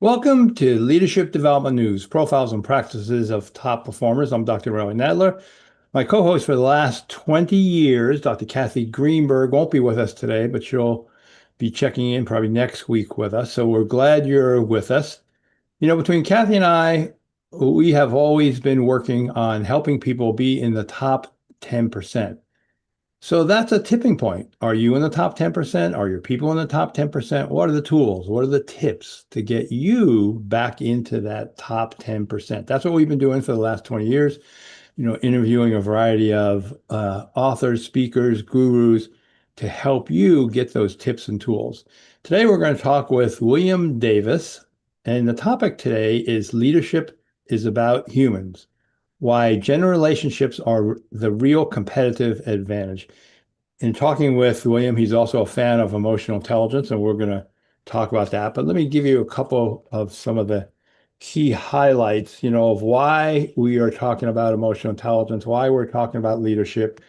Welcome to Leadership Development News, Profiles and Practices of Top Performers. I'm Dr. Roy Nadler. My co-host for the last 20 years, Dr. Kathy Greenberg, won't be with us today, but she'll be checking in probably next week with us. So we're glad you're with us. Between Kathy and I, we have always been working on helping people be in the top 10%. So that's a tipping point. Are you in the top 10%? Are your people in the top 10%? What are the tools? What are the tips to get you back into that top 10%? That's what we've been doing for the last 20 years, interviewing a variety of authors, speakers, gurus to help you get those tips and tools. Today, we're going to talk with William Davis, and the topic today is leadership is about humans. Why gender relationships are the real competitive advantage. In talking with William, he's also a fan of emotional intelligence, and we're going to talk about that. But let me give you a couple of some of the key highlights, of why we are talking about emotional intelligence, why we're talking about leadership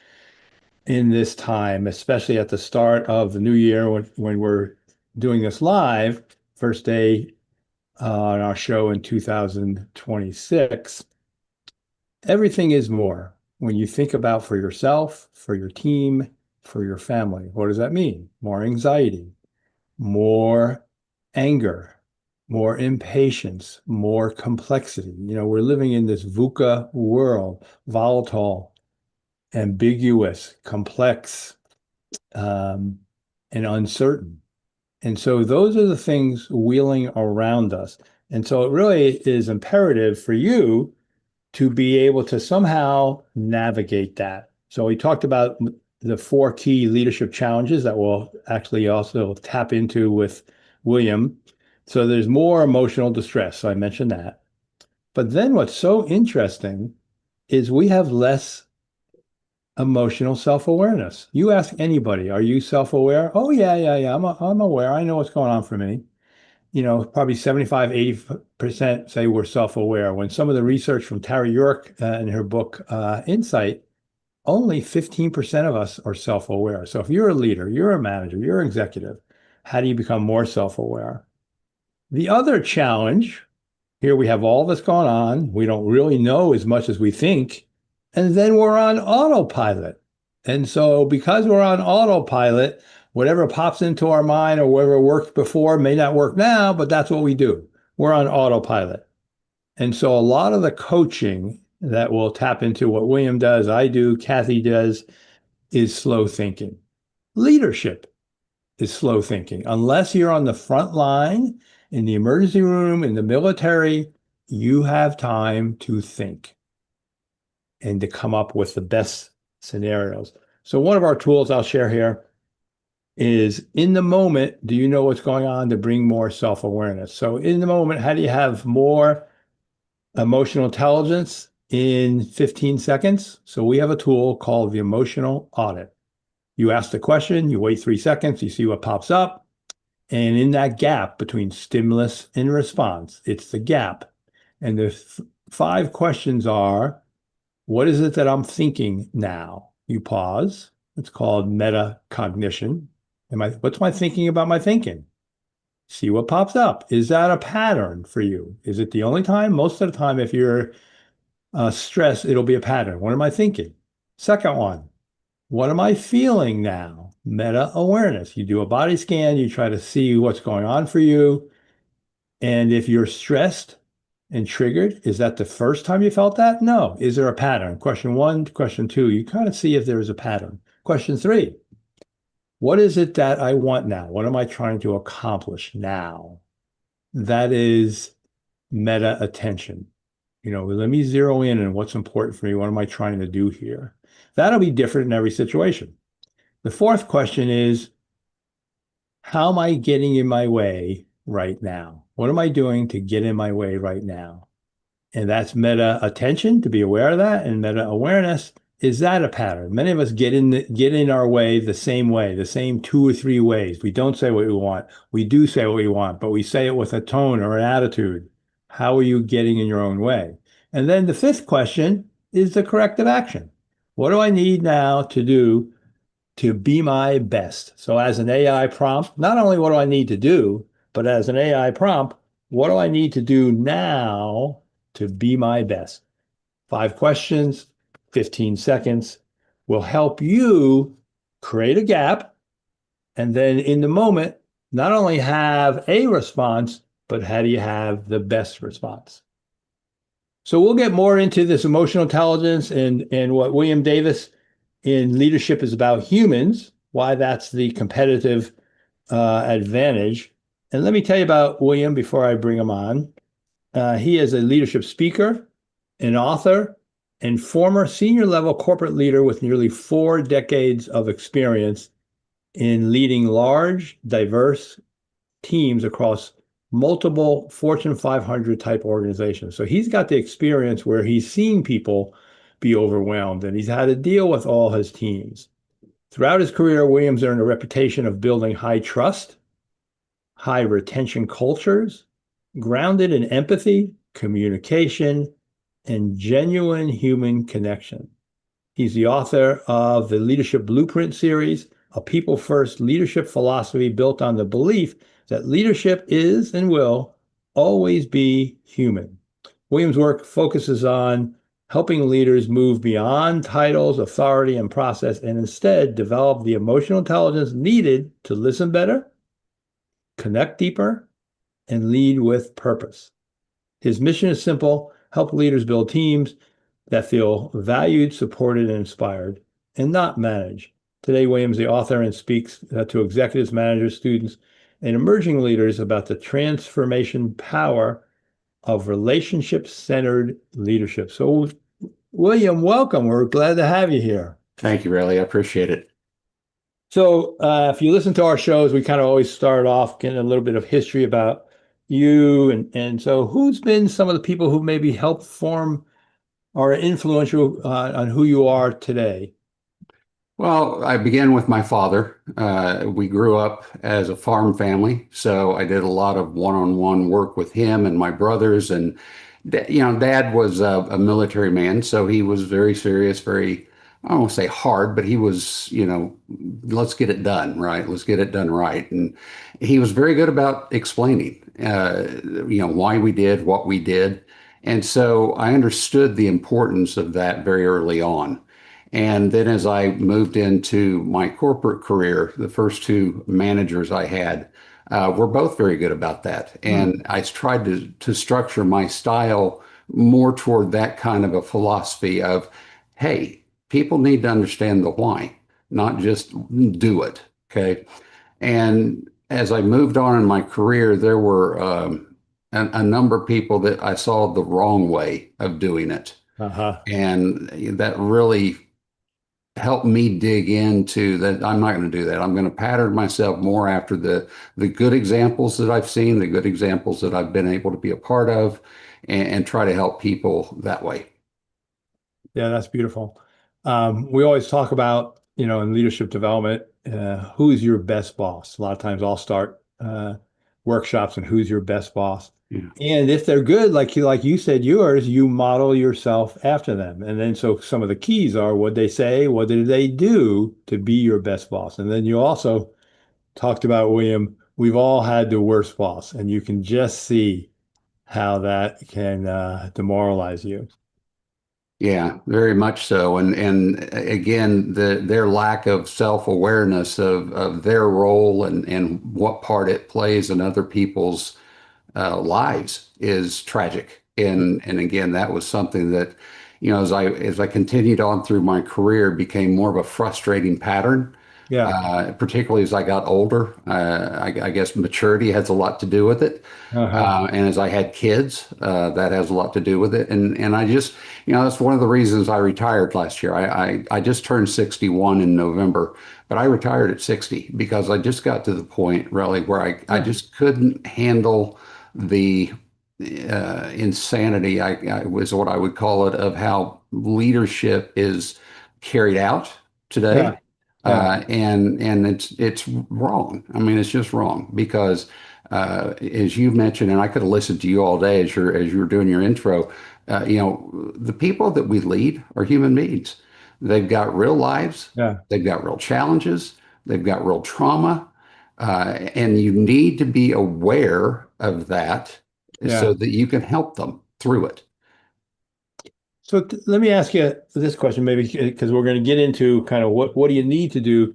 in this time, especially at the start of the new year when we're doing this live, first day on our show in 2026. Everything is more when you think about for yourself, for your team, for your family. What does that mean? More anxiety, more anger, more impatience, more complexity. We're living in this VUCA world, volatile, ambiguous, complex, and uncertain. And so those are the things wheeling around us. And so it really is imperative for you to be able to somehow navigate that. So we talked about the four key leadership challenges that we'll actually also tap into with William. So there's more emotional distress. So I mentioned that. But then what's so interesting is we have less emotional self-awareness. You ask anybody, are you self-aware? Oh, yeah. I'm aware. I know what's going on for me. Probably 75, 80% say we're self-aware. When some of the research from Tara York in her book, Insight, only 15% of us are self-aware. So if you're a leader, you're a manager, you're an executive, how do you become more self-aware? The other challenge, here we have all this going on. We don't really know as much as we think. And then we're on autopilot. And so because we're on autopilot, whatever pops into our mind or whatever worked before may not work now, but that's what we do. We're on autopilot. And so a lot of the coaching that will tap into what William does, I do, Kathy does, is slow thinking. Leadership is slow thinking. Unless you're on the front line, in the emergency room, in the military, you have time to think and to come up with the best scenarios. So one of our tools I'll share here is in the moment, do you know what's going on to bring more self-awareness? So in the moment, how do you have more emotional intelligence in 15 seconds? So we have a tool called the emotional audit. You ask the question, you wait 3 seconds, you see what pops up. And in that gap between stimulus and response, it's the gap. And the 5 questions are, what is it that I'm thinking now? You pause. It's called metacognition. What's my thinking about my thinking? See what pops up. Is that a pattern for you? Is it the only time? Most of the time, if you're stressed, it'll be a pattern. What am I thinking? Second one, what am I feeling now? Meta awareness. You do a body scan, you try to see what's going on for you. And if you're stressed and triggered, is that the first time you felt that? No. Is there a pattern? Question 1, question 2, you kind of see if there is a pattern. Question 3, what is it that I want now? What am I trying to accomplish now? That is meta attention. Let me zero in on what's important for me. What am I trying to do here? That'll be different in every situation. The fourth question is, how am I getting in my way right now? What am I doing to get in my way right now? And that's meta attention, to be aware of that, and meta awareness. Is that a pattern? Many of us get in our way, the same 2 or 3 ways. We don't say what we want. We do say what we want, but we say it with a tone or an attitude. How are you getting in your own way? And then the 5th question is the corrective action. What do I need now to do to be my best? So as an AI prompt, not only what do I need to do, but as an AI prompt, What do I need to do now to be my best? 5 questions, 15 seconds will help you create a gap and then in the moment, not only have a response, but how do you have the best response? So we'll get more into this emotional intelligence and what William Davis in leadership is about humans, why that's the competitive advantage. And let me tell you about William before I bring him on. He is a leadership speaker, an author, and former senior level corporate leader with nearly 4 decades of experience in leading large, diverse teams across multiple Fortune 500 type organizations. So he's got the experience where he's seen people be overwhelmed and he's had to deal with all his teams. Throughout his career, Williams earned a reputation of building high trust, high retention cultures, grounded in empathy, communication, and genuine human connection. He's the author of the Leadership Blueprint series, a people first leadership philosophy built on the belief that leadership is and will always be human. Williams' work focuses on helping leaders move beyond titles, authority, and process, and instead develop the emotional intelligence needed to listen better, connect deeper, and lead with purpose. His mission is simple: help leaders build teams that feel valued, supported, and inspired, and not managed. Today, Williams, the author, and speaks to executives, managers, students, and emerging leaders about the transformation power of relationship-centered leadership. So, William, welcome. We're glad to have you here. Thank you, Riley. I appreciate it. So, if you listen to our shows, we kind of always start off getting a little bit of history about you. And so, who's been some of the people who maybe helped form or influential on who you are today? Well, I began with my father. We grew up as a farm family, so I did a lot of one-on-one work with him and my brothers. And Dad was a military man, so he was very serious, very, I don't want to say hard, but he was, let's get it done, right? Let's get it done right. And he was very good about explaining, why we did what we did. And so I understood the importance of that very early on. And then as I moved into my corporate career, the first two managers I had were both very good about that. And I tried to structure my style more toward that kind of a philosophy of, hey, people need to understand the why, not just do it. Okay. And as I moved on in my career, there were a number of people that I saw the wrong way of doing it. Uh-huh. And that really help me dig into that. I'm not going to do that. I'm going to pattern myself more after the good examples that I've seen, the good examples that I've been able to be a part of, and try to help people that way. Yeah, that's beautiful. We always talk about, in leadership development, who's your best boss? A lot of times I'll start workshops and who's your best boss. Yeah. And if they're good, like you said, yours, you model yourself after them. And then so some of the keys are what they say, what did they do to be your best boss? And then you also talked about, William, we've all had the worst boss, and you can just see how that can demoralize you. Yeah, very much so. And again, their lack of self-awareness of their role and what part it plays in other people's lives is tragic. And again, that was something that, as I continued on through my career, became more of a frustrating pattern. Yeah. Particularly as I got older. I guess maturity has a lot to do with it. Uh-huh. And as I had kids, that has a lot to do with it. And I just, that's one of the reasons I retired last year. I just turned 61 in November, but I retired at 60 because I just got to the point really where I just couldn't handle the insanity, I was what I would call it, of how leadership is carried out Yeah. today. Yeah. And it's wrong. I mean, it's just wrong because as you mentioned, and I could have listened to you all day as you're doing your intro. The people that we lead are human beings. They've got real lives. Yeah. They've got real challenges. They've got real trauma, and you need to be aware of that so Yeah. that you can help them through it. So let me ask you this question, maybe because we're going to get into kind of what do you need to do?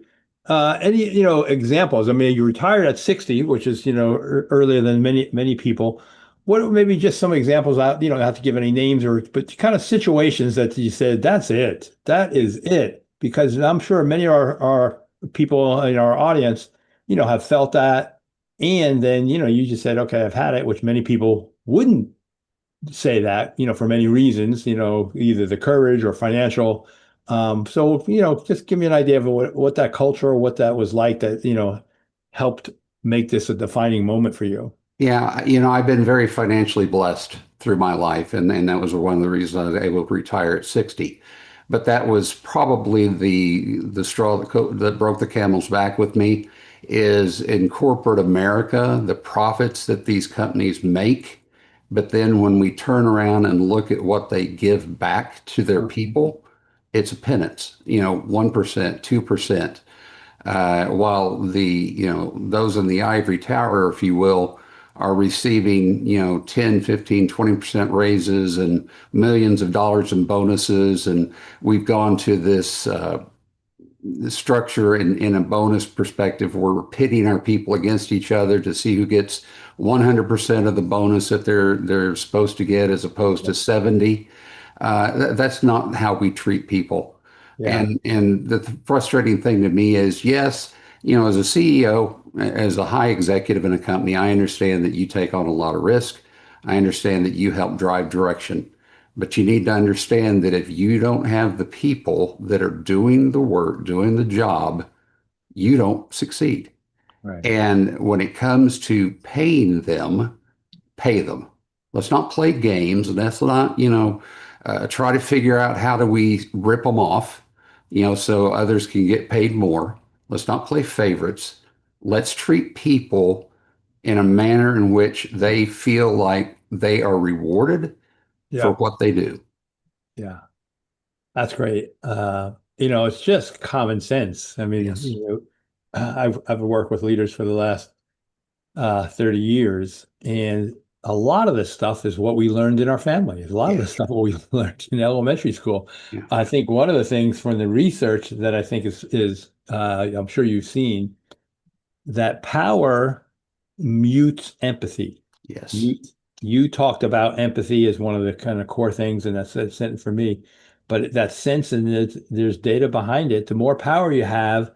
Any, examples? I mean, you retired at 60, which is, earlier than many people. What maybe just some examples out, you don't have to give any names but kind of situations that you said, that's it. That is it. Because I'm sure many of our people in our audience, have felt that. And then, you just said, okay, I've had it, which many people wouldn't say that, for many reasons, either the courage or financial. So, just give me an idea of what that culture, what that was like that, helped make this a defining moment for you. Yeah, I've been very financially blessed through my life, and that was one of the reasons I was able to retire at 60. But that was probably the straw that broke the camel's back with me is in corporate America, the profits that these companies make. But then when we turn around and look at what they give back to their Mhm. people, it's a pittance, 1%, 2%. While those in the ivory tower, if you will, are receiving, 10, 15, 20% raises and millions of dollars in bonuses. And we've gone to this structure in a bonus perspective where we're pitting our people against each other to see who gets 100% of the bonus that they're supposed to get as opposed to 70. That's not how we treat people. Yeah. And the frustrating thing to me is, yes, as a CEO, as a high executive in a company, I understand that you take on a lot of risk. I understand that you help drive direction. But you need to understand that if you don't have the people that are doing the work, doing the job, you don't succeed. Right. And when it comes to paying them, pay them. Let's not play games. Let's not, try to figure out how do we rip them off, so others can get paid more. Let's not play favorites. Let's treat people in a manner in which they feel like they are rewarded for Yeah. what they do. Yeah. That's great. It's just common sense. I mean, Yes. I've worked with leaders for the last 30 years. And a lot of this stuff is what we learned in our family. A lot of this Yes. stuff what we learned in elementary school. Yeah. I think one of the things from the research that I think is I'm sure you've seen that power mutes empathy. Yes. You you talked about empathy as one of the kind of core things, and that's it for me. But that sense and there's data behind it. The more power you have,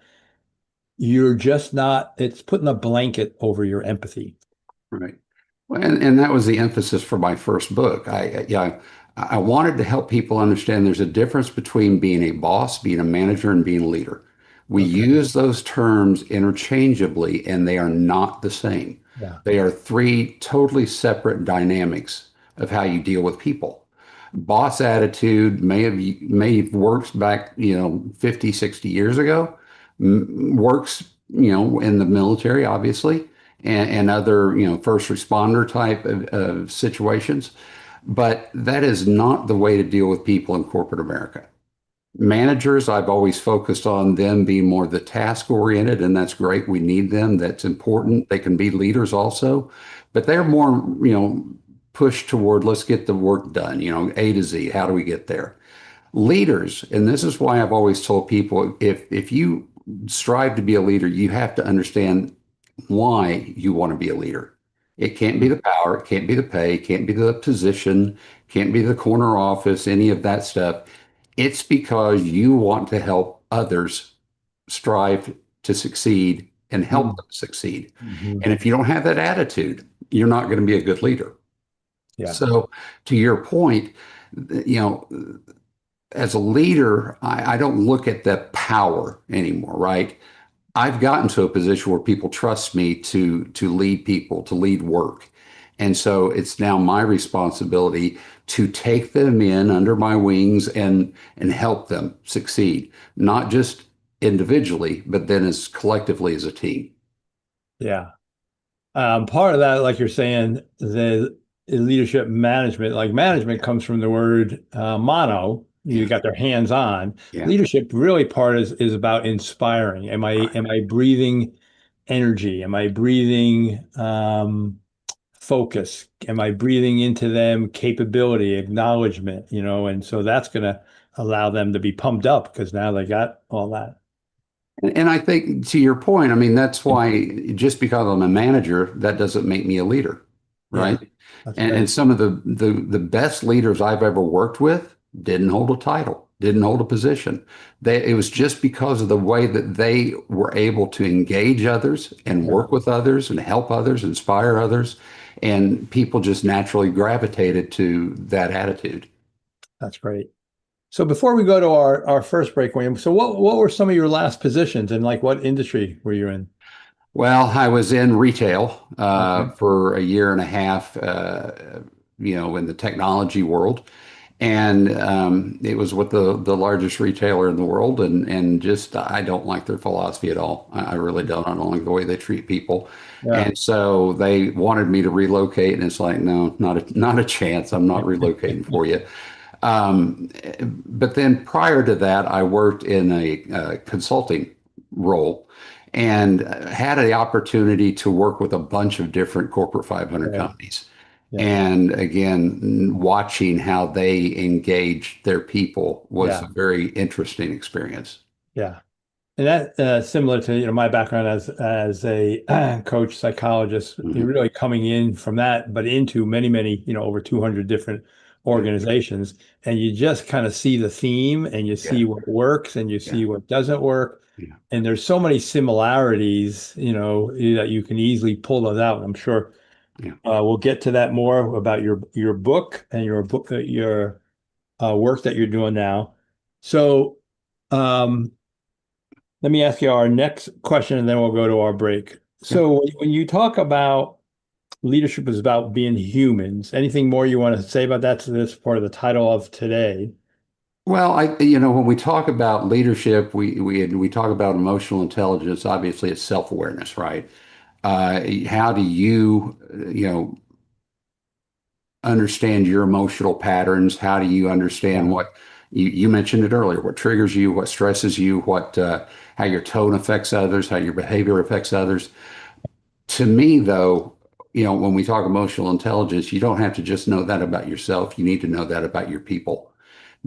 you're just not, it's putting a blanket over your empathy. Right. Well, and that was the emphasis for my first book. Yeah, I wanted to help people understand there's a difference between being a boss, being a manager, and being a leader. We Okay. use those terms interchangeably, and they are not the same. Yeah. They are three totally separate dynamics of how you deal with people. Boss attitude may have worked back, 50, 60 years ago, works, in the military, obviously, and other, first responder type of situations. But that is not the way to deal with people in corporate America. Managers, I've always focused on them being more the task oriented, and that's great. We need them. That's important. They can be leaders also, but they're more, pushed toward let's get the work done, A to Z. How do we get there? Leaders, and this is why I've always told people if you strive to be a leader, you have to understand why you want to be a leader. It can't be the power, it can't be the pay, it can't be the position, can't be the corner office, any of that stuff. It's because you want to help others strive to succeed and help them succeed. Mm-hmm. And if you don't have that attitude, you're not going to be a good leader. Yeah. So, to your point, you know, as a leader, I don't look at the power anymore, right? I've gotten to a position where people trust me to lead people, to lead work. And so it's now my responsibility to take them in under my wings and help them succeed, not just individually, but then as collectively as a team. Yeah. Part of that, like you're saying, the leadership management, like management comes from the word mono. You Yeah. got their hands on. Yeah. Leadership really part is about inspiring. Am I breathing energy? Am I breathing focus? Am I breathing into them capability, acknowledgement, and so that's going to allow them to be pumped up because now they got all that. And I think to your point, I mean, that's why just because I'm a manager, that doesn't make me a leader, Yeah, right? that's And great. some of the best leaders I've ever worked with didn't hold a title, didn't hold a position. It was just because of the way that they were able to engage others and Yeah, work with others and help others, inspire others, and people just naturally gravitated to that attitude. that's great. So before we go to our first break, William, so what were some of your last positions and like what industry were you in? Well, I was in retail Okay. for a year and a half, in the technology world, and it was with the largest retailer in the world, and just I don't like their philosophy at all. I really don't. I don't like the way they treat people, Yeah. and so they wanted me to relocate, and it's like, no, not a chance. I'm not relocating for you. Um, but then prior to that, I worked in a consulting role and had the opportunity to work with a bunch of different corporate 500 Yeah. companies. Yeah. And again, watching how they engaged their people was Yeah. a very interesting experience. Yeah. And that similar to my background as a coach psychologist, you're Mhm. really coming in from that, but into many over 200 different Yeah, organizations, and you just kind of see the theme, and you yeah, see what works, and you yeah, see what doesn't work, yeah, and there's so many similarities, that you can easily pull those out. I'm sure yeah. we'll get to that more about your book and your work that you're doing now. So. Um, Let me ask you our next question and then we'll go to our break. Okay. So, when you talk about leadership is about being humans, anything more you want to say about that to this part of the title of today? Well, when we talk about leadership, we talk about emotional intelligence. Obviously, it's self-awareness, right? How do you, understand your emotional patterns? How do you understand Yeah, what you mentioned it earlier, what triggers you, what stresses you, how your tone affects others, how your behavior affects others? To me, though, when we talk emotional intelligence, you don't have to just know that about yourself. You need to know that about your people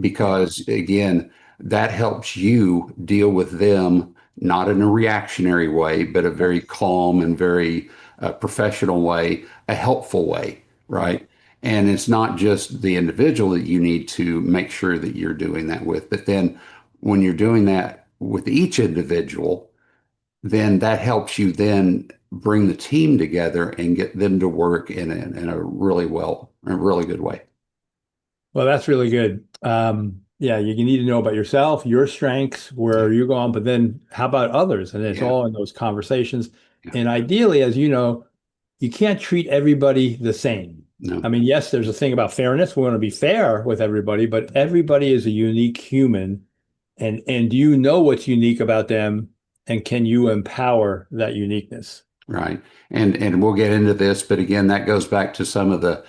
yeah, because, again, that helps you deal with them not in a reactionary way, but a very yes, calm and very professional way, a helpful way, right. right? And it's not just the individual that you need to make sure that you're doing that with, but then when you're doing that with each individual, then that helps you then bring the team together and get them to work in a really good way. Well, that's really good. Yeah, you need to know about yourself, your strengths, Yeah, where you're going, but then how about others? And it's yeah, all in those conversations. yeah. And ideally, as you know, you can't treat everybody the same. I No, mean, yes, there's a thing about fairness. We want to be fair with everybody, but everybody is a unique human. And do you know what's unique about them? And can you empower that uniqueness? right. And we'll get into this, but again, that goes back to some of the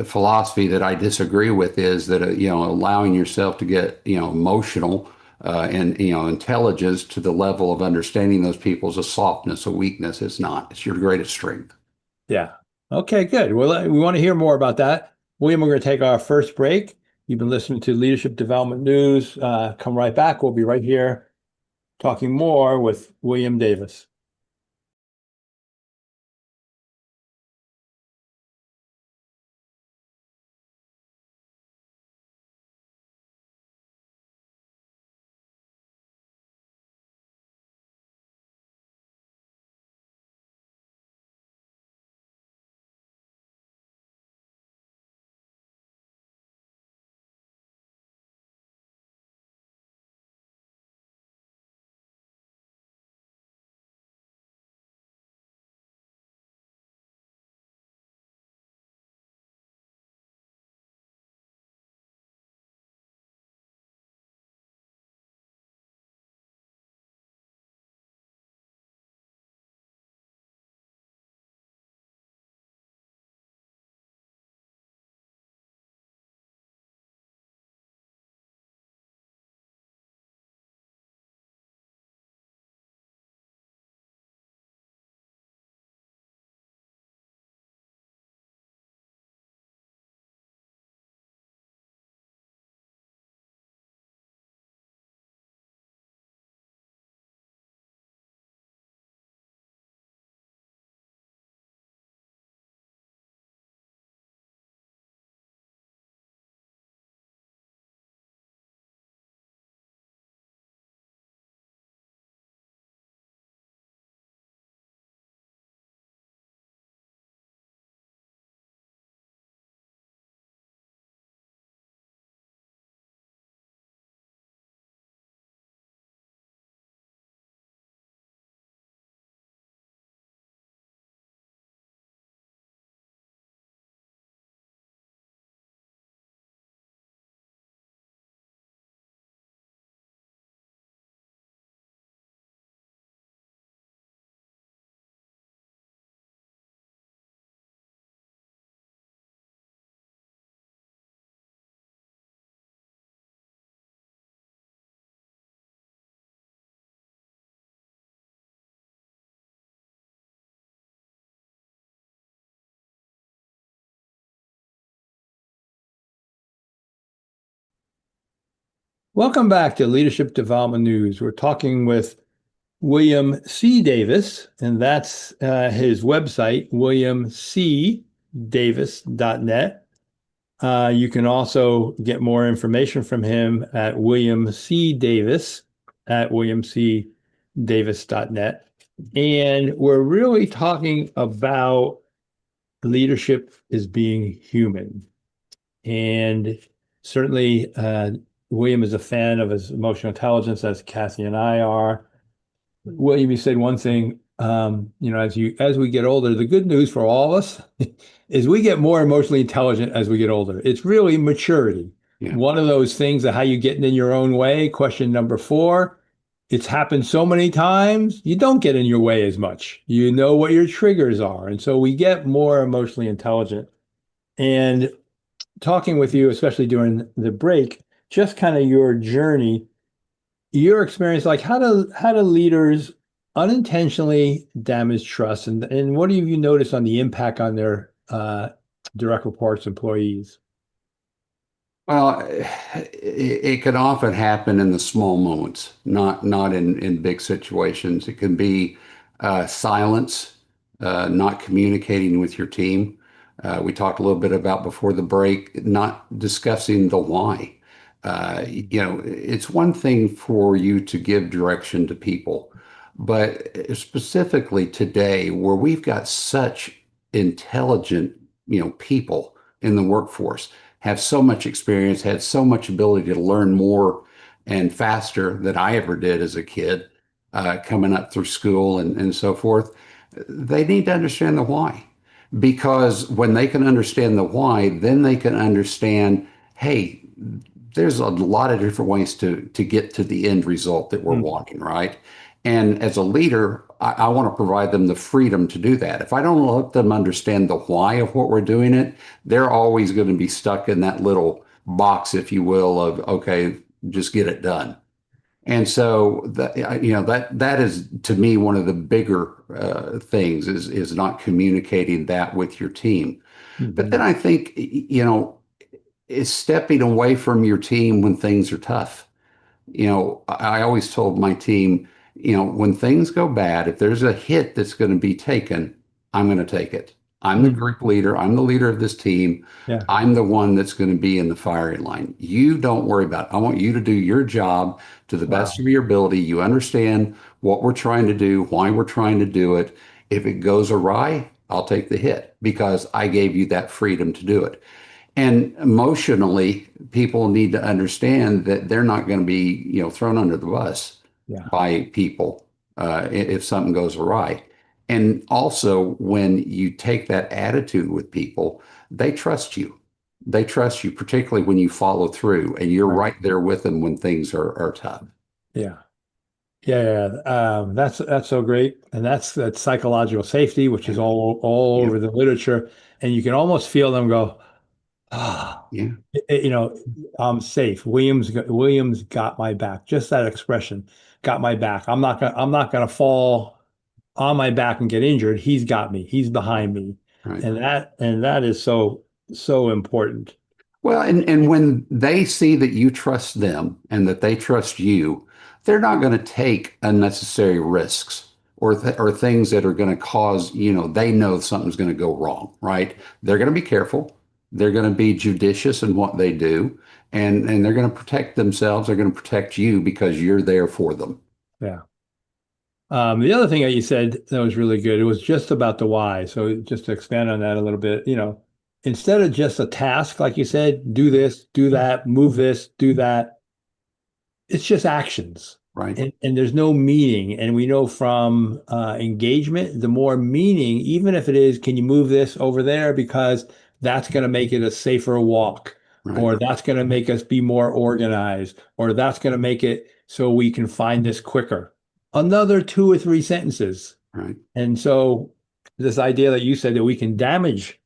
philosophy that I disagree with is that allowing yourself to get emotional and intelligence to the level of understanding those people is a softness, a weakness. It's not. It's your greatest strength. Yeah. Okay, good. Well, we want to hear more about that. William, we're going to take our first break. You've been listening to Leadership Development News. Come right back. We'll be right here talking more with William Davis. Welcome back to Leadership Development News. We're talking with William C. Davis, and that's his website, williamcdavis.net. You can also get more information from him at William C. Davis at williamcdavis.net. And we're really talking about leadership as being human. And certainly, William is a fan of his emotional intelligence, as Kathy and I are. William, you said one thing, as we get older, the good news for all of us is we get more emotionally intelligent as we get older. It's really maturity. Yeah. One of those things that how you getting in your own way. Question number 4, it's happened so many times, you don't get in your way as much. You know what your triggers are. And so we get more emotionally intelligent. And talking with you, especially during the break, just kind of your journey, your experience, like how do leaders unintentionally damage trust, and what have you noticed on the impact on their direct reports, employees? Well, it can often happen in the small moments, not in big situations. It can be silence, not communicating with your team. We talked a little bit about before the break, not discussing the why. It's one thing for you to give direction to people, but specifically today, where we've got such intelligent, people in the workforce, have so much experience, had so much ability to learn more and faster than I ever did as a kid, coming up through school and so forth. They need to understand the why. Because when they can understand the why, then they can understand, hey, there's a lot of different ways to get to the end result that we're Mm. wanting, right? And as a leader, I want to provide them the freedom to do that. If I don't let them understand the why of what we're doing it, they're always going to be stuck in that little box, if you will, of okay, just get it done. And so that is to me one of the bigger things is not communicating that with your team. But then Mhm. I think is stepping away from your team when things are tough. I always told my team, when things go bad, if there's a hit that's going to be taken, I'm going to take it. I'm the Mhm. group leader. I'm the leader of this team. Yeah. I'm the one that's going to be in the firing line. You don't worry about it. I want you to do your job to the best Wow. of your ability. You understand what we're trying to do, why we're trying to do it. If it goes awry, I'll take the hit because I gave you that freedom to do it. And emotionally, people need to understand that they're not going to be, thrown under the bus Yeah. by people if something goes awry. And also, when you take that attitude with people, they trust you. They trust you, particularly when you follow through and you're Right. right there with them when things are tough. Yeah. Yeah. Yeah. That's so great, and that's psychological safety, which is Yeah. all Yeah. over the literature, and you can almost feel them go. Ah, Yeah. I'm safe. Williams got my back. Just that expression, got my back. I'm not gonna fall on my back and get injured. He's got me. He's behind me. Right. And that is so important. Well, and when they see that you trust them and that they trust you, they're not going to take unnecessary risks or things that are going to cause, they know something's going to go wrong, right? They're going to be careful. They're going to be judicious in what they do, and they're going to protect themselves. They're going to protect you because you're there for them. Yeah. The other thing that you said that was really good, it was just about the why. So just to expand on that a little bit, instead of just a task, like you said, do this, do that, move this, do that, it's just actions. Right. And there's no meaning. And we know from engagement, the more meaning, even if it is, can you move this over there? Because that's going to make it a safer walk, Right. or that's going to make us be more organized, or that's going to make it so we can find this quicker. Another 2 or 3 sentences. Right. And so this idea that you said that we can damage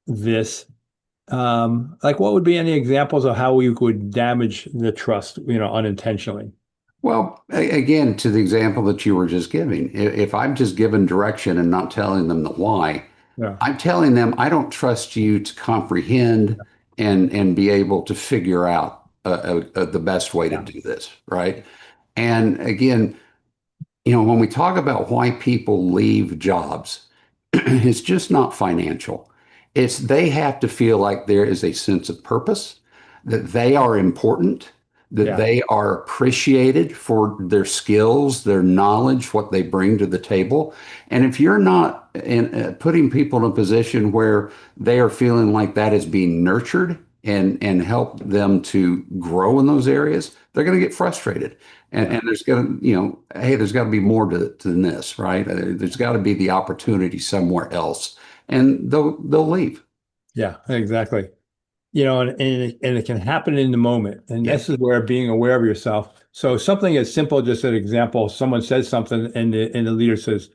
this, like what would be any examples of how we could damage the trust, unintentionally? Well, again, to the example that you were just giving, if I'm just giving direction and not telling them the why, Yeah. I'm telling them I don't trust you to comprehend and be able to figure out the best way to Yeah. do this, right? And again, when we talk about why people leave jobs, it's just not financial. It's they have to feel like there is a sense of purpose, that they are important, that Yeah. they are appreciated for their skills, their knowledge, what they bring to the table. And if you're not putting people in a position where they are feeling like that is being nurtured and help them to grow in those areas, they're going to get frustrated. And Yeah. there's going to, hey, there's got to be more than this, right? There's got to be the opportunity somewhere else, and they'll leave. Yeah, exactly. And it can happen in the moment. And Yeah. this is where being aware of yourself. So something as simple, just an example, someone says something and the leader says,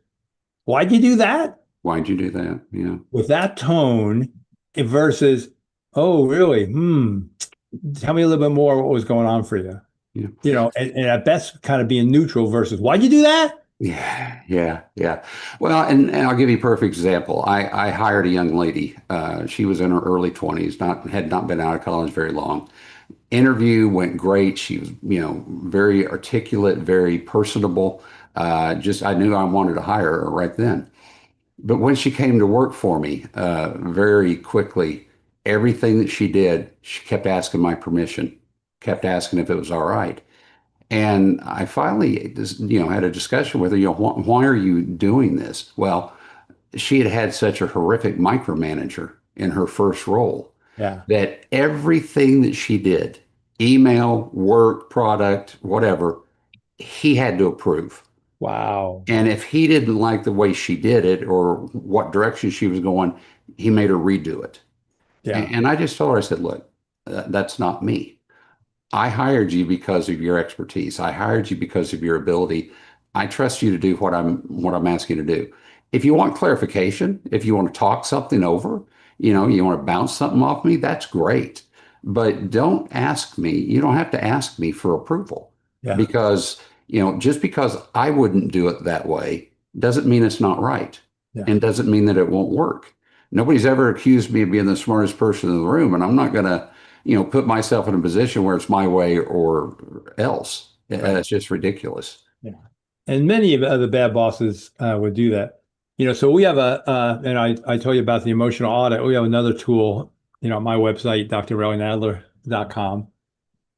"Why'd you do that?" Why'd you do that? Yeah. With that tone versus, "Oh, really? Tell me a little bit more what was going on for you." Yeah. And at best kind of being neutral versus, "Why'd you do that?" Yeah, yeah, yeah. Well, and I'll give you a perfect example. I hired a young lady. She was in her early 20s, had not been out of college very long. Interview went great. She was, very articulate, very personable. Just I knew I wanted to hire her right then. But when she came to work for me, very quickly, everything that she did, she kept asking my permission, kept asking if it was all right. And I finally just, had a discussion with her, why are you doing this? Well, she had had such a horrific micromanager in her first role Yeah. that everything that she did, email, work, product, whatever, he had to approve. Wow. And if he didn't like the way she did it or what direction she was going, he made her redo it. Yeah. And I just told her, I said, look, that's not me. I hired you because of your expertise. I hired you because of your ability. I trust you to do what I'm asking you to do. If you want clarification, if you want to talk something over, you want to bounce something off me, that's great. But don't ask me, you don't have to ask me for approval Yeah. because, just because I wouldn't do it that way doesn't mean it's not right Yeah. and doesn't mean that it won't work. Nobody's ever accused me of being the smartest person in the room, and I'm not going to put myself in a position where it's my way or else. Right. It's just ridiculous. Yeah. And many of the bad bosses would do that. So we have and I told you about the emotional audit. We have another tool, on my website, drrowynadler.com.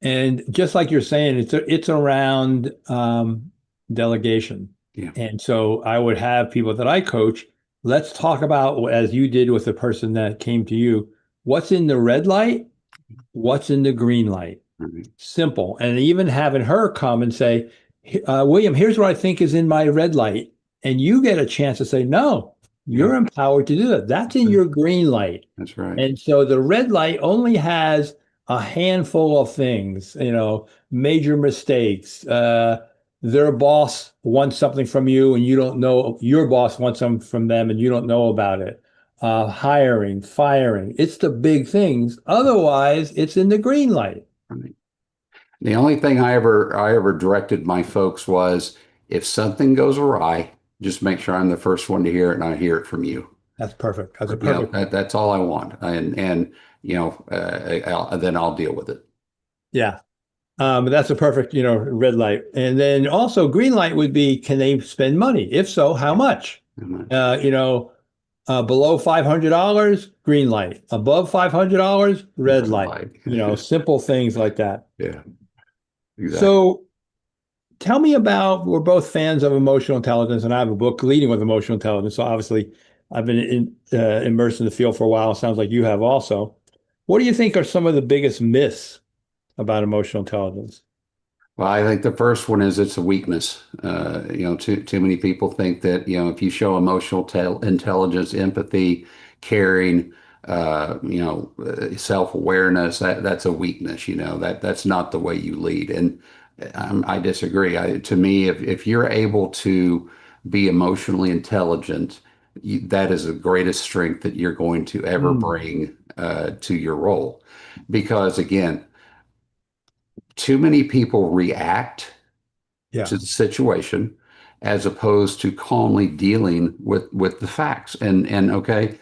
And just like you're saying, it's around delegation. Yeah. And so I would have people that I coach, let's talk about, as you did with the person that came to you, what's in the red light, what's in the green light. Right. Simple. And even having her come and say, William, here's what I think is in my red light. And you get a chance to say, no, Yeah. you're empowered to do that. That's in your green light. That's right. And so the red light only has a handful of things, major mistakes. Their boss wants something from you and you don't know, your boss wants something from them and you don't know about it. Hiring, firing, it's the big things. Otherwise, it's in the green light. Right. The only thing I ever directed my folks was if something goes awry, just make sure I'm the first one to hear it and I hear it from you. That's perfect. That's a perfect. That's all I want. And then I'll deal with it. Yeah. That's a perfect, red light. And then also green light would be, can they spend money? If so, how much? Below $500, green light. Above $500, red light. Simple things like that. Yeah, exactly. So tell me about, we're both fans of emotional intelligence, and I have a book, Leading with Emotional Intelligence. So obviously I've been immersed in the field for a while. Sounds like you have also. What do you think are some of the biggest myths about emotional intelligence? Well, I think the first one is it's a weakness. Too many people think that if you show emotional intelligence, empathy, caring, self-awareness, that's a weakness. That's not the way you lead, and I disagree. To me, if you're able to be emotionally intelligent, that is the greatest strength that you're going to ever Mm, bring to your role, because again, too many people react yeah. to the situation as opposed to calmly dealing with the facts. And okay,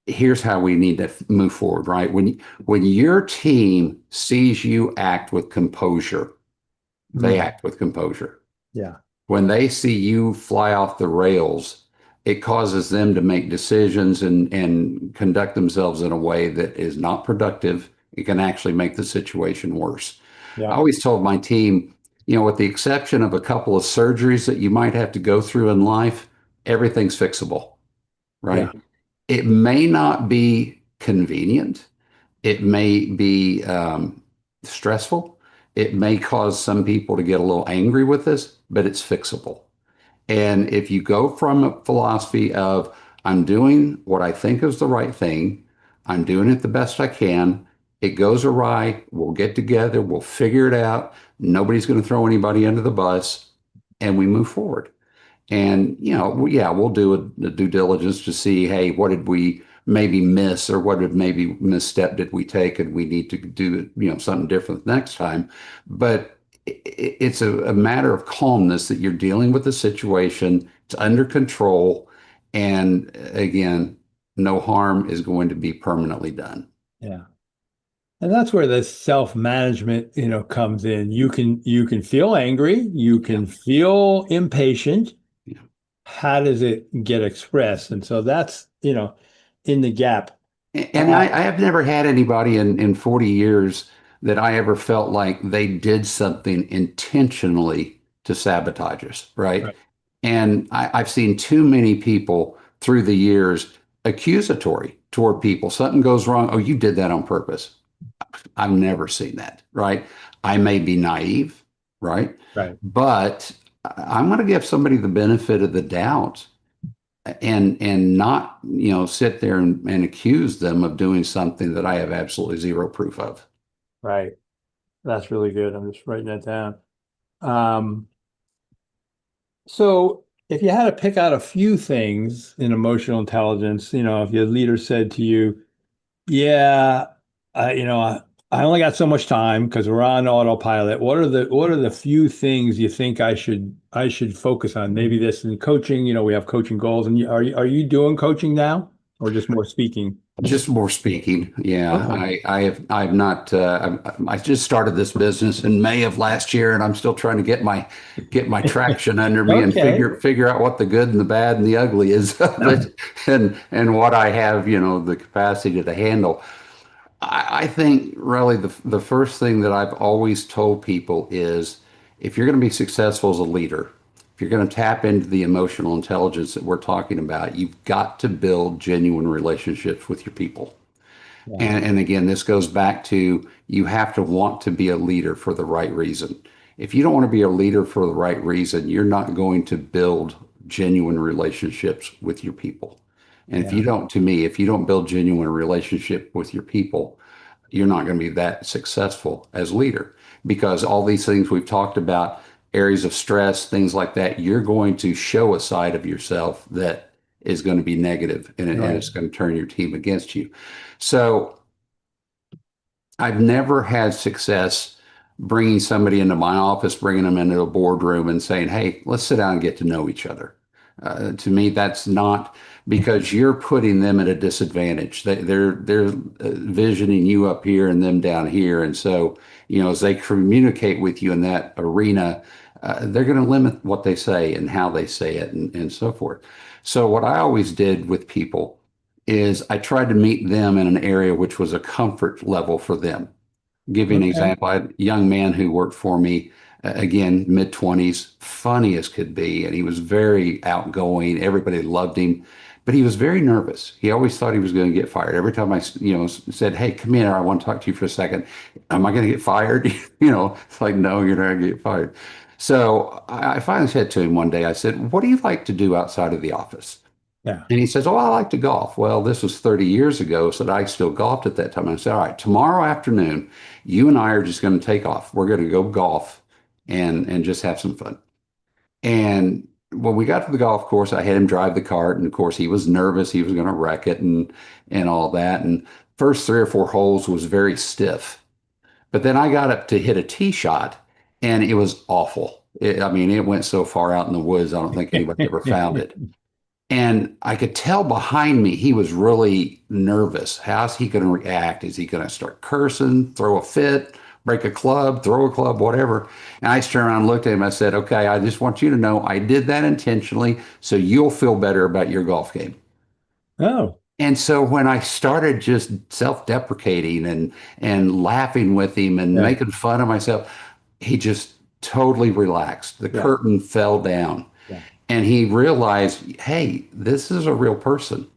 here's how we need to move forward, right? When your team sees you act with composure, they Mm, act with composure. yeah. When they see you fly off the rails, it causes them to make decisions and conduct themselves in a way that is not productive. It can actually make the situation worse. I Yeah. always told my team, with the exception of a couple of surgeries that you might have to go through in life, everything's fixable, Yeah. right? It may not be convenient. It may be stressful. It may cause some people to get a little angry with us, but it's fixable. And if you go from a philosophy of, I'm doing what I think is the right thing, I'm doing it the best I can, it goes awry, we'll get together, we'll figure it out, nobody's going to throw anybody under the bus, and we move forward. And, yeah, we'll do a due diligence to see, hey, what did we maybe miss or what did maybe misstep did we take and we need to do, something different next time. But it's a matter of calmness that you're dealing with the situation. It's under control. And again, no harm is going to be permanently done. Yeah. And that's where the self-management, comes in. You can feel angry, you Yeah. can feel impatient. Yeah. How does it get expressed? And so that's, in the gap. And Uh, I have never had anybody in 40 years that I ever felt like they did something intentionally to sabotage us, right? right. And I've seen too many people through the years accusatory toward people. Something goes wrong. Oh, you did that on purpose. I've never seen that, right? I may be naive, right? Right. But I'm going to give somebody the benefit of the doubt and not sit there and accuse them of doing something that I have absolutely zero proof of. Right. That's really good. I'm just writing that down. Um, so if you had to pick out a few things in emotional intelligence, if your leader said to you, yeah, I only got so much time because we're on autopilot. What are the few things you think I should focus on? Maybe this in coaching, we have coaching goals. And are you doing coaching now or just more speaking? Just more speaking, yeah. Okay. I've not. I just started this business in May of last year, and I'm still trying to get my traction under me and Okay. figure out what the good and the bad and the ugly is of it, and what I have, the capacity to handle. I think really the first thing that I've always told people is if you're going to be successful as a leader, if you're going to tap into the emotional intelligence that we're talking about, you've got to build genuine relationships with your people. Yeah. And again, this goes back to you have to want to be a leader for the right reason. If you don't want to be a leader for the right reason, you're not going to build genuine relationships with your people. And if Yeah. you don't, to me, if you don't build genuine relationship with your people, you're not going to be that successful as leader because all these things we've talked about, areas of stress, things like that, you're going to show a side of yourself that is going to be negative and Right. it's going to turn your team against you. So I've never had success bringing somebody into my office, bringing them into a boardroom and saying, hey, let's sit down and get to know each other. To me, that's not because you're putting them at a disadvantage. They're visioning you up here and them down here. And so, as they communicate with you in that arena, they're going to limit what they say and how they say it and so forth. So what I always did with people is I tried to meet them in an area which was a comfort level for them. Give you an Okay. example. I had a young man who worked for me, again, mid 20s, funny as could be. And he was very outgoing. Everybody loved him, but he was very nervous. He always thought he was going to get fired. Every time I, said, hey, come here, I want to talk to you for a second. Am I going to get fired? It's like, no, you're not going to get fired. So I finally said to him one day, I said, what do you like to do outside of the office? Yeah. And he says, oh, I like to golf. Well, this was 30 years ago, so I still golfed at that time. I said, all right, tomorrow afternoon, you and I are just going to take off. We're going to go golf and just have some fun. And when we got to the golf course, I had him drive the cart. And of course, he was nervous. He was going to wreck it and all that. And first 3 or 4 holes was very stiff. But then I got up to hit a tee shot and it was awful. I mean, it went so far out in the woods, I don't think anybody ever found it. And I could tell behind me he was really nervous. How's he going to react? Is he going to start cursing, throw a fit, break a club, throw a club, whatever? And I just turned around and looked at him. I said, okay, I just want you to know I did that intentionally so you'll feel better about your golf game. Oh, And so when I started just self-deprecating and laughing with him and yeah, making fun of myself, he just totally relaxed. The yeah, curtain fell down yeah, and he realized, hey, this is a real person.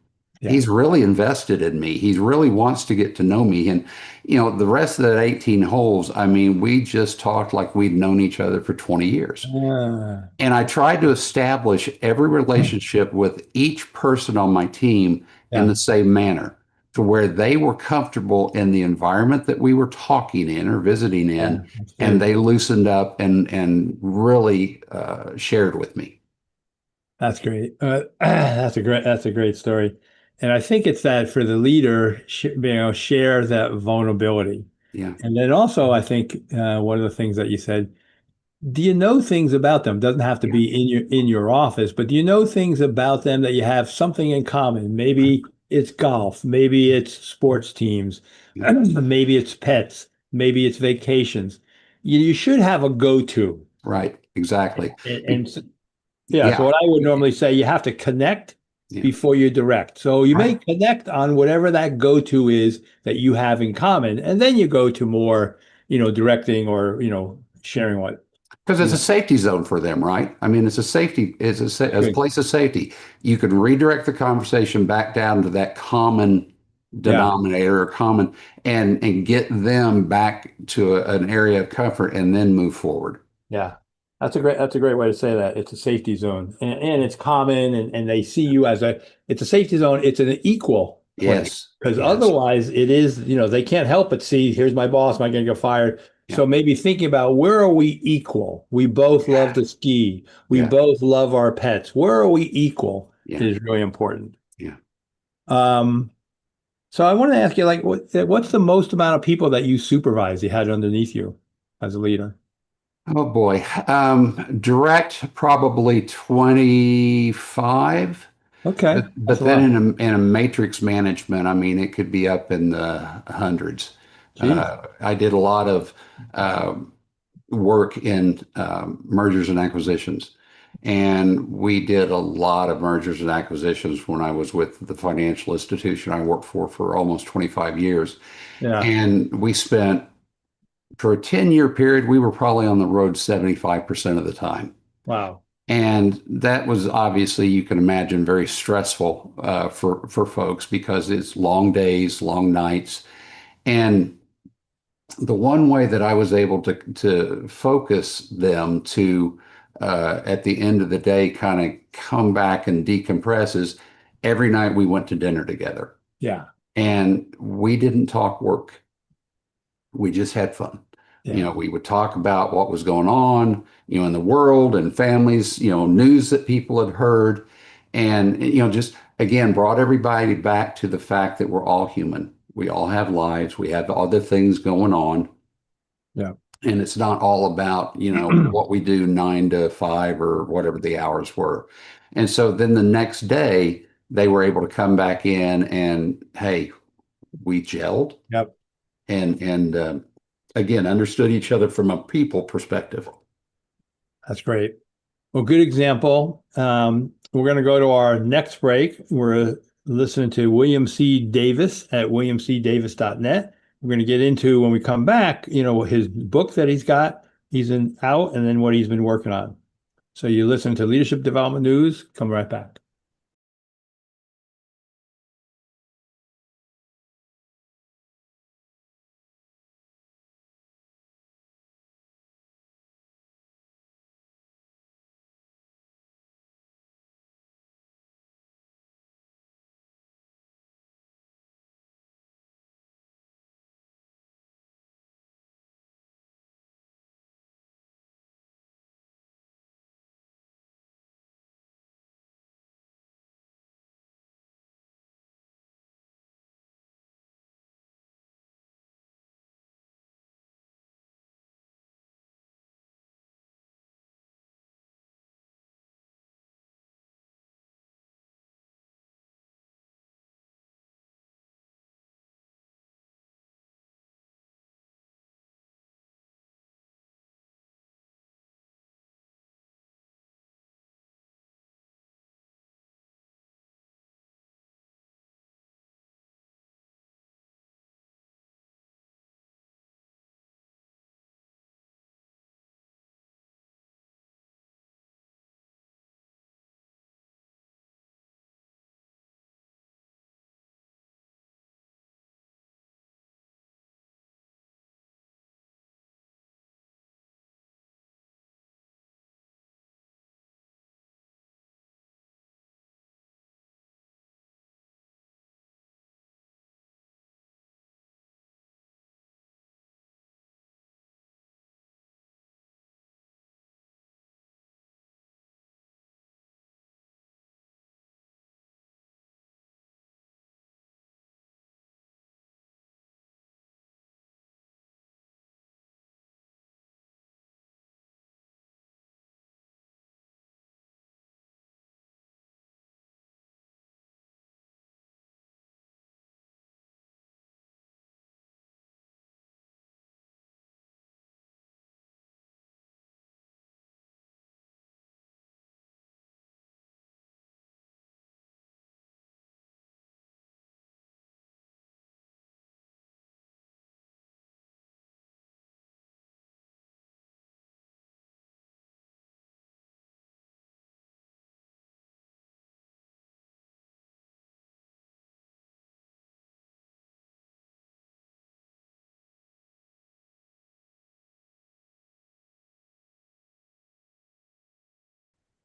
yeah. He's really invested in me. He really wants to get to know me. And, the rest of that 18 holes, I mean, we just talked like we'd known each other for 20 years. Ah, And I tried to establish every relationship with each person on my team in yeah, the same manner to where they were comfortable in the environment that we were talking in or visiting yeah. in, That's and good. they loosened up and really shared with me. That's great. That's a great story. And I think it's that for the leader, share that vulnerability. Yeah, And then also, I think one of the things that you said, do you know things about them? Doesn't have to yeah, be in your office, but do you know things about them that you have something in common? Maybe it's golf, maybe it's sports teams, yeah. maybe it's pets, maybe it's vacations. You should have a go-to. Right, exactly. And yeah, so Yeah, what I would normally say, you have to connect yeah, before you direct. So you may right. connect on whatever that go-to is that you have in common, and then you go to more, directing or, sharing what, Because you it's a know. safety zone for them, right? I mean, it's a Good. place of safety. You can redirect the conversation back down to that common Yeah, denominator or common and get them back to an area of comfort and then move forward. yeah. That's a great way to say that. It's a safety zone. And it's common and they see you as it's a safety zone, it's an equal place. Yes, Because yes, otherwise it is, they can't help but see, here's my boss, am I going to get fired? yeah, So maybe thinking about where are we equal? We both love yeah, to ski. We yeah, both love our pets. Where are we equal yeah, is really important. yeah. Um, so I want to ask you, like, what's the most amount of people that you supervise you had underneath you as a leader? Oh boy. Direct probably 25. Okay, that's But a then lot. in a matrix management, I mean, it could be up in the hundreds. Geez. I did a lot of work in mergers and acquisitions. And we did a lot of mergers and acquisitions when I was with the financial institution I worked for almost 25 years. Yeah. And we spent, for a 10-year period, we were probably on the road 75% of the time. Wow. And that was obviously, you can imagine, very stressful for folks because it's long days, long nights. And the one way that I was able to focus them to, at the end of the day, kind of come back and decompress is every night we went to dinner together. Yeah. And we didn't talk work. We just had fun. Yeah. We would talk about what was going on, in the world and families, news that people had heard. And, just again, brought everybody back to the fact that we're all human. We all have lives. We have other things going on. Yeah. And it's not all about, what we do 9 to 5 or whatever the hours were. And so then the next day, they were able to come back in and, hey, we gelled Yep. and again understood each other from a people perspective. That's great. Well, good example. We're going to go to our next break. We're listening to William C. Davis at williamcdavis.net. We're going to get into when we come back, his book that he's in out, and then what he's been working on. So you listen to Leadership Development News. Come right back.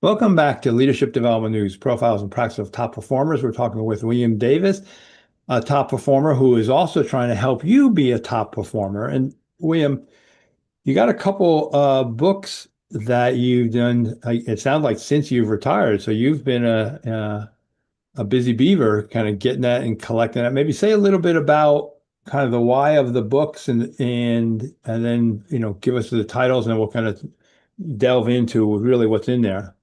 Welcome back to Leadership Development News, Profiles and Practice of Top Performers. We're talking with William Davis, a top performer who is also trying to help you be a top performer. And William, you got a couple books that you've done. It sounds like since you've retired, so you've been a busy beaver, kind of getting that and collecting that. Maybe say a little bit about kind of the why of the books, and then give us the titles, and then we'll kind of delve into really what's in there.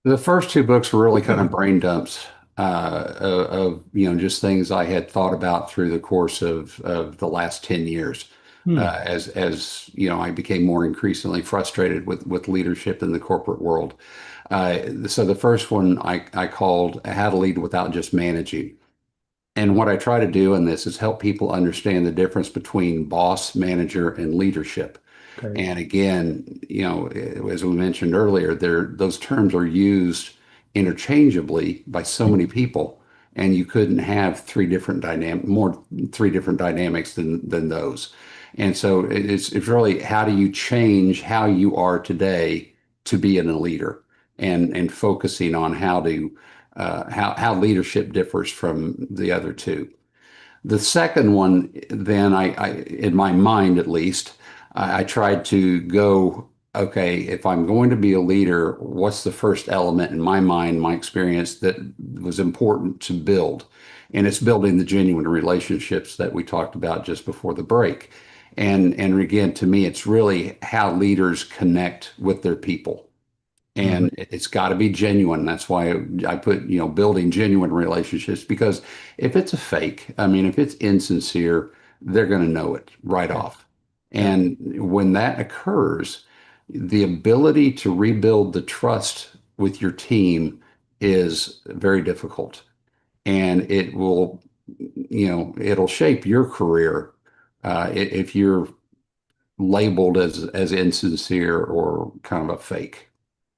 The first two books were really kind of brain dumps of just things I had thought about through the course of the last 10 years. Hmm. As I became more increasingly frustrated with leadership in the corporate world. So the first one I called How to Lead Without Just Managing. And what I try to do in this is help people understand the difference between boss, manager, and leadership. Great. And again, as we mentioned earlier, those terms are used interchangeably by so many people, and you couldn't have three different dynamics than those. And so it's really, how do you change how you are today to be a leader, and focusing on how leadership differs from the other two. The second one, then I in my mind at least, I tried to go, okay, if I'm going to be a leader, what's the first element in my mind, my experience, that was important to build? And it's building the genuine relationships that we talked about just before the break. And again, to me, it's really how leaders connect with their people. Mhm. And it's got to be genuine. That's why I put, building genuine relationships, because if it's a fake, I mean, if it's insincere, they're going to know it right Yeah. off. Yeah. And when that occurs, the ability to rebuild the trust with your team is very difficult. And it'll shape your career if you're labeled as insincere or kind of a fake.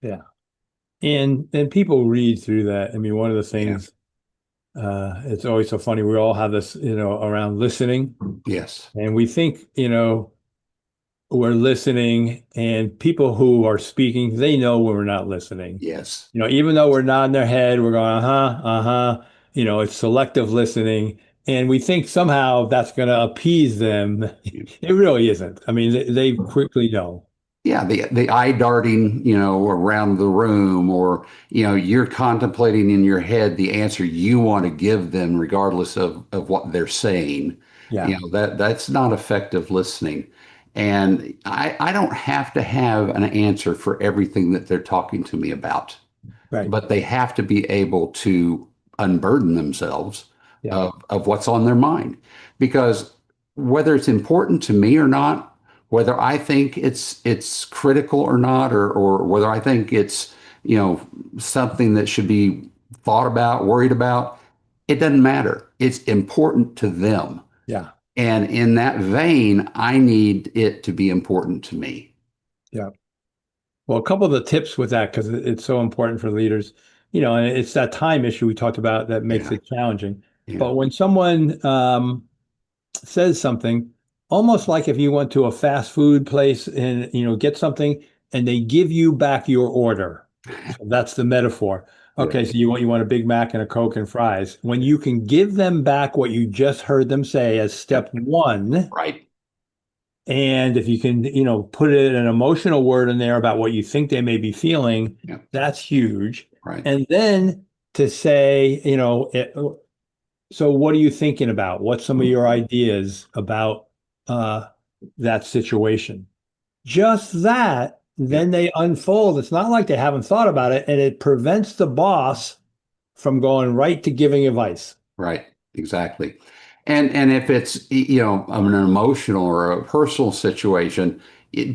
Yeah. And people read through that. I mean, one of the Yeah. things, it's always so funny. We all have this, around listening, Yes. and we think, we're listening, and people who are speaking, they know when we're not listening. Yes. Even though we're nodding their head, we're going, uh-huh, uh-huh. It's selective listening. And we think somehow that's going to appease them. It really isn't. I mean, they quickly know. Yeah, the eye darting, around the room, or you're contemplating in your head the answer you want to give them, regardless of what they're saying. Yeah, That's not effective listening. And I don't have to have an answer for everything that they're talking to me about, right. but they have to be able to unburden themselves Yeah, of what's on their mind. Because whether it's important to me or not, whether I think it's critical or not, or whether I think it's, something that should be thought about, worried about, it doesn't matter. It's important to them. yeah, And in that vein, I need it to be important to me. yeah. Well, a couple of the tips with that, because it's so important for leaders, and it's that time issue we talked about that makes Yeah. it challenging. Yeah. But when someone says something, almost like if you went to a fast food place and get something, and they give you back your order. So that's the metaphor. Yeah. Okay, so you want a Big Mac and a Coke and fries. When you can give them back what you just heard them say as step one, Right. and if you can, put an emotional word in there about what you think they may be feeling, Yeah. that's huge. Right. And then to say, so what are you thinking about? What's some of your ideas about uh, that situation? Just that, Yeah. then they unfold. It's not like they haven't thought about it, and it prevents the boss from going right to giving advice. Right, exactly. And if it's, an emotional or a personal situation,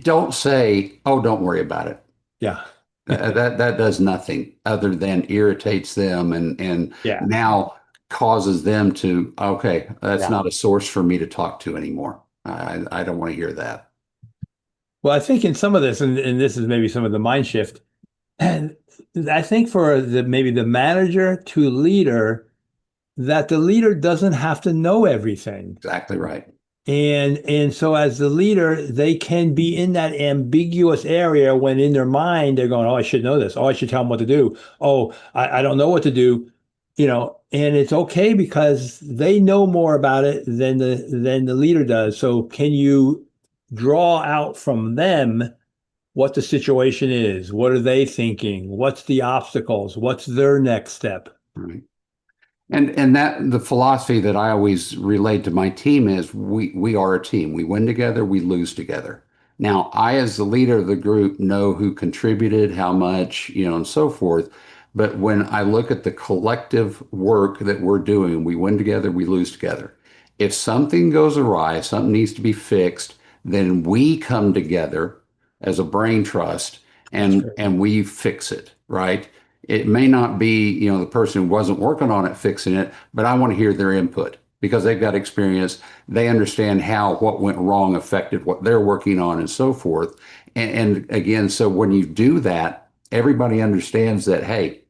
don't say, "Oh, don't worry about it." Yeah. That does nothing other than irritates them, and Yeah. now causes them to, okay, that's Yeah. not a source for me to talk to anymore. I don't want to hear that. Well, I think in some of this, and this is maybe some of the mind shift, and I think for maybe the manager to leader, that the leader doesn't have to know everything. Exactly right. And so as the leader, they can be in that ambiguous area when in their mind they're going, "Oh, I should know this. Oh, I should tell them what to do. Oh, I don't know what to do." And it's okay because they know more about it than the leader does. So can you draw out from them what the situation is? What are they thinking? What's the obstacles? What's their next step? Right. And that the philosophy that I always relate to my team is we are a team. We win together, we lose together. Now, I, as the leader of the group, know who contributed, how much, and so forth. But when I look at the collective work that we're doing, we win together, we lose together. If something goes awry, something needs to be fixed, then we come together as a brain trust That's and great. and we fix it, right? It may not be, the person who wasn't working on it fixing it, but I want to hear their input because they've got experience. They understand how what went wrong affected what they're working on and so forth. And again, so when you do that, everybody understands that, hey,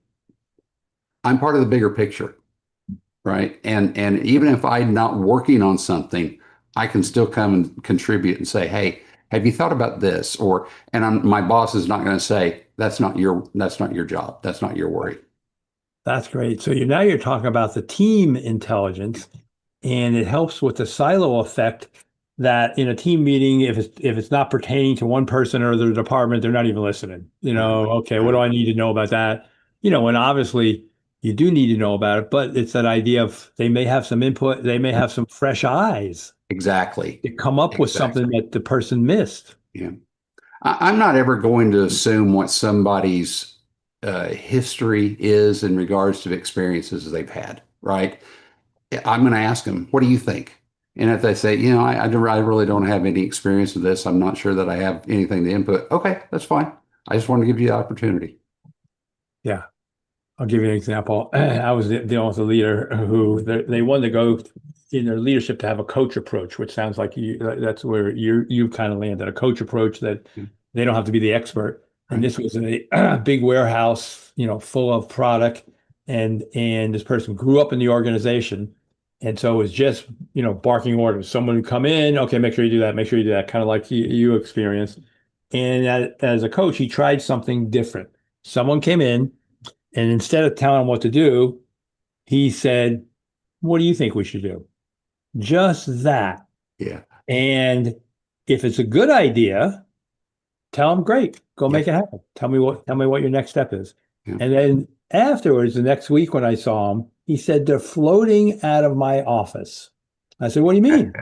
I'm part of the bigger picture, right? And even if I'm not working on something, I can still come and contribute and say, hey, have you thought about this? Or my boss is not going to say, that's not your job. That's not your worry. That's great. So now you're talking about the team intelligence, and it helps with the silo effect that in a team meeting, if it's not pertaining to one person or their department, they're not even listening. Okay, what do Right. I need to know about that? And obviously you do need to know about it, but it's that idea of they may have some input, they may have some fresh eyes Exactly. to come up with something Exactly. that the person missed. Yeah. I'm not ever going to assume what somebody's history is in regards to experiences they've had, right? I'm going to ask them, what do you think? And if they say, I really don't have any experience with this, I'm not sure that I have anything to input. Okay, that's fine. I just want to give you the opportunity. Yeah. I'll give you an example. I was dealing with a leader who they wanted to go in their leadership to have a coach approach, which sounds like that's where you kind of landed a coach approach that Yeah, they don't have to be the expert. And right. this was a big warehouse, full of product, and this person grew up in the organization, and so it was just barking orders. Someone would come in, okay, make sure you do that, make sure you do that, kind of like you experienced. And as a coach, he tried something different. Someone came in. And instead of telling him what to do, he said, "What do you think we should do?" Just that. Yeah. And if it's a good idea, tell him, "Great, go make Yep. it happen. Tell me what your next step is." Yeah. And then afterwards, the next week when I saw him, he said, "They're floating out of my office." I said, "What do you mean?"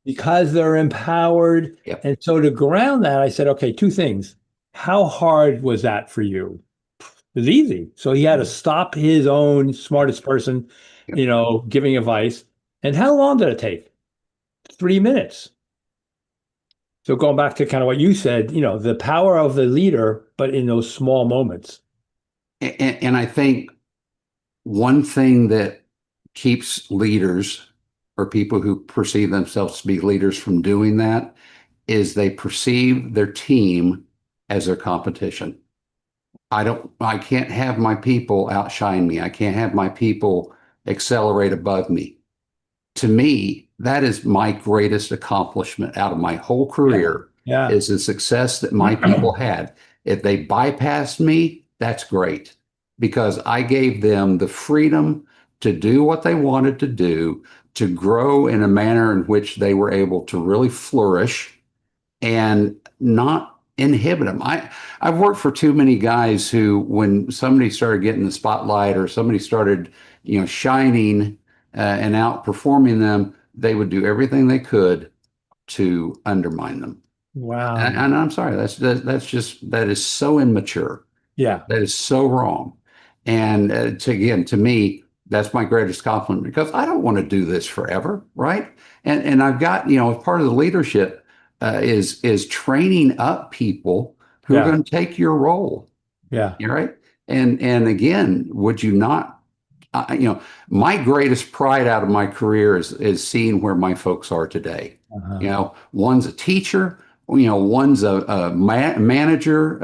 Because they're empowered. Yep. And so to ground that, I said, "Okay, two things. How hard was that for you?" It was easy. So he had to stop his own smartest person, Yep. giving advice. And how long did it take? 3 minutes. So going back to kind of what you said, the power of the leader, but in those small moments. And I think one thing that keeps leaders or people who perceive themselves to be leaders from doing that is they perceive their team as their competition. I can't have my people outshine me. I can't have my people accelerate above me. To me, that is my greatest accomplishment out of my whole Yeah. career Yeah. is the success that my people had. If they bypassed me, that's great because I gave them the freedom to do what they wanted to do, to grow in a manner in which they were able to really flourish and not inhibit them. I've worked for too many guys who, when somebody started getting the spotlight or somebody started, shining and outperforming them, they would do everything they could to undermine them. Wow. And I'm sorry, that is so immature. Yeah. That is so wrong. And to me, that's my greatest compliment because I don't want to do this forever, right? And I've got, part of the leadership is training up people who are Yeah. going to take your role, Yeah. right? And again, would you not? My greatest pride out of my career is seeing where my folks are today. Uh-huh. One's a teacher, one's a manager,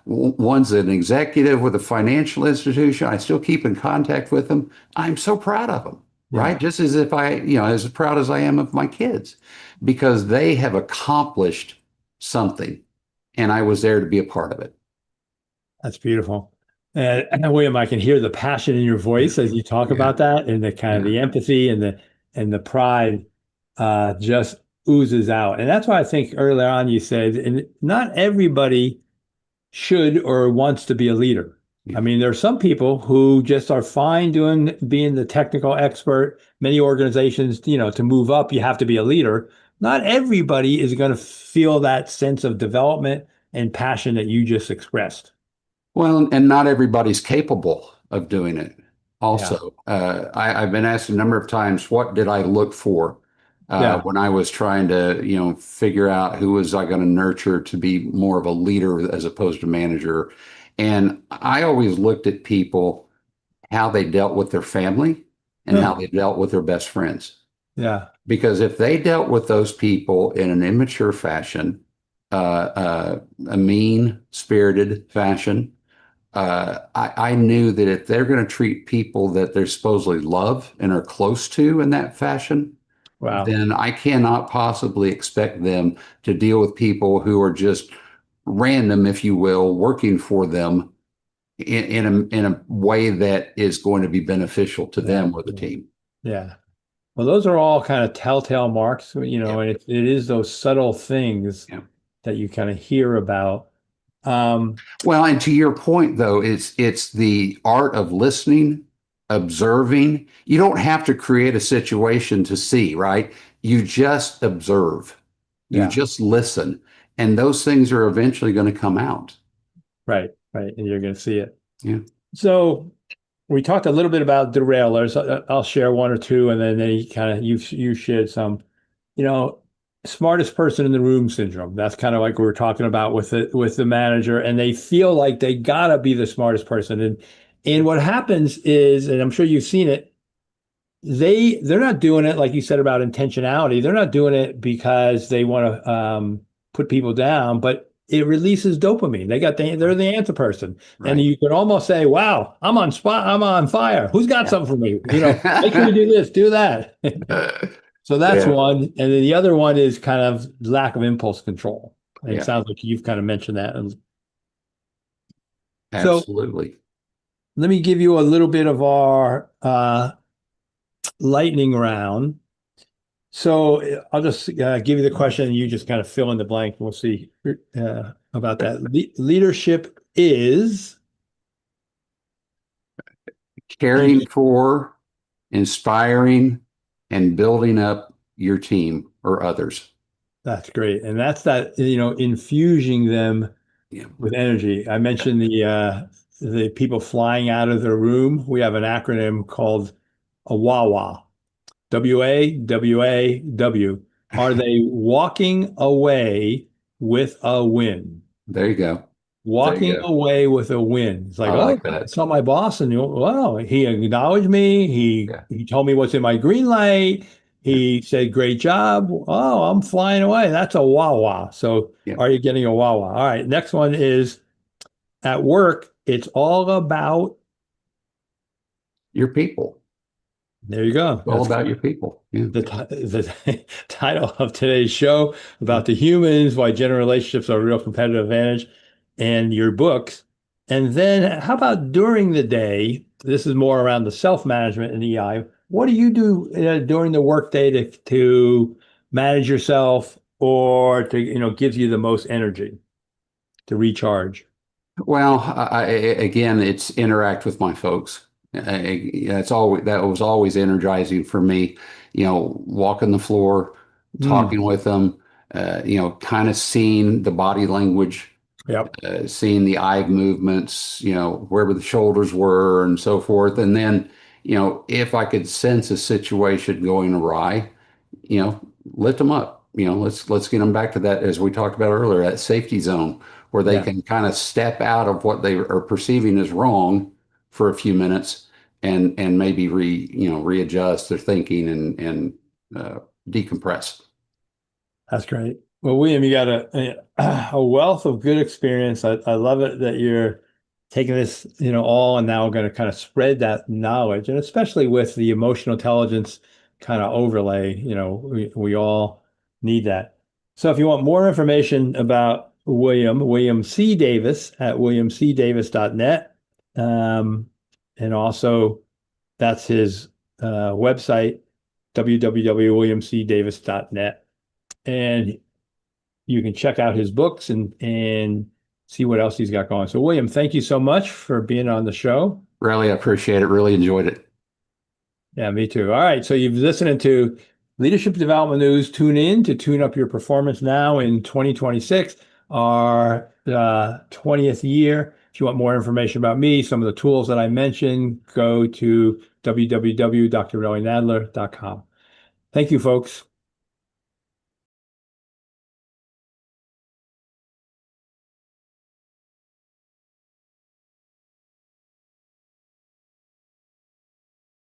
one's an executive with a financial institution. I still keep in contact with them. I'm so proud of them. Yeah, right? Just as if as proud as I am of my kids, because they have accomplished something and I was there to be a part of it. that's beautiful. And William, I can hear the passion in your voice as you talk Yeah. about that, and the kind of Yeah. the empathy and the pride just oozes out. And that's why I think earlier on you said, and not everybody should or wants to be a leader. I Yeah. mean, there are some people who just are fine doing being the technical expert. Many organizations, to move up, you have to be a leader. Not everybody is going to feel that sense of development and passion that you just expressed. Well, and not everybody's capable of doing it. Yeah. Also, I've been asked a number of times, what did I look for Yeah. when I was trying to, figure out who was I going to nurture to be more of a leader as opposed to manager? And I always looked at people, how they dealt with their family and how Huh. they dealt with their best friends. Yeah. Because if they dealt with those people in an immature fashion, a mean-spirited fashion, I knew that if they're going to treat people that they're supposedly love and are close to in that fashion, Wow. then I cannot possibly expect them to deal with people who are just random, if you will, working for them in a way that is going to be beneficial to Yeah. them or the Yeah. team. Yeah. Well, those are all kind of telltale marks, Yeah. and it is those subtle things Yeah. that you kind of hear about. Um, Well, and to your point, though, it's the art of listening, observing. You don't have to create a situation to see, right? You just observe, you yeah. just listen, and those things are eventually going to come out. Right, right. And you're going to see it. Yeah. So we talked a little bit about derailers. I'll share one or two, and then you shared some. You know, smartest person in the room syndrome. That's kind of like we were talking about with the manager, and they feel like they gotta be the smartest person. And what happens is, and I'm sure you've seen it, they're not doing it like you said about intentionality. They're not doing it because they want to put people down, but it releases dopamine. They're the answer person, and Right. you can almost say, "Wow, I'm on spot. I'm on fire. Who's got Yeah. something for me? Make sure you do this, do that." So that's Yeah. one, and then the other one is kind of lack of impulse control. And it Yeah. sounds like you've kind of mentioned that. And so Absolutely. let me give you a little bit of our lightning round. So I'll just give you the question and you just kind of fill in the blank. We'll see about that. Leadership is, and Caring for, inspiring, and building up your team or others. that's great. And that's that, infusing them Yeah. with energy. I mentioned the people flying out of their room. We have an acronym called AWAWA. WAWAW. Are they walking away with a win? There you go. There you Walking go. away with a win. It's like, I oh, like I that. saw my boss, and wow, he acknowledged me. He Yeah. he told me what's in my green light. Yeah. He said, "Great job." Oh, I'm flying away. That's a wah-wah. So, Yeah. are you getting a wah-wah? All right. Next one is at work. It's all about. Your people. There you go. It's all That's about your people. Yeah. the title of today's show about the humans, why general relationships are a real competitive advantage, and your books. And then how about during the day? This is more around the self-management and EI. What do you do during the workday to manage yourself or to, gives you the most energy to recharge? Well, again, it's interact with my folks. That was always energizing for me. Walking the floor, Mm, talking with them. Kind of seeing the body language, yep. seeing the eye movements. Wherever the shoulders were and so forth. And then, if I could sense a situation going awry, lift them up. Let's get them back to that, as we talked about earlier, that safety zone where they Yeah, can kind of step out of what they are perceiving as wrong for a few minutes and maybe readjust their thinking and decompress. that's great. Well, William, you got a wealth of good experience. I love it that you're taking this, all and now going to kind of spread that knowledge, and especially with the emotional intelligence kind of overlay, we all need that. So if you want more information about William C. Davis at williamcdavis.net, and also that's his website, www.williamcdavis.net. And you can check out his books and see what else he's got going. So, William, thank you so much for being on the show. Really appreciate it. Really enjoyed it. Yeah, me too. All right. So you've listened to Leadership Development News. Tune in to tune up your performance now in 2026, our 20th year. If you want more information about me, some of the tools that I mentioned, go to www.drrelynadler.com. Thank you, folks.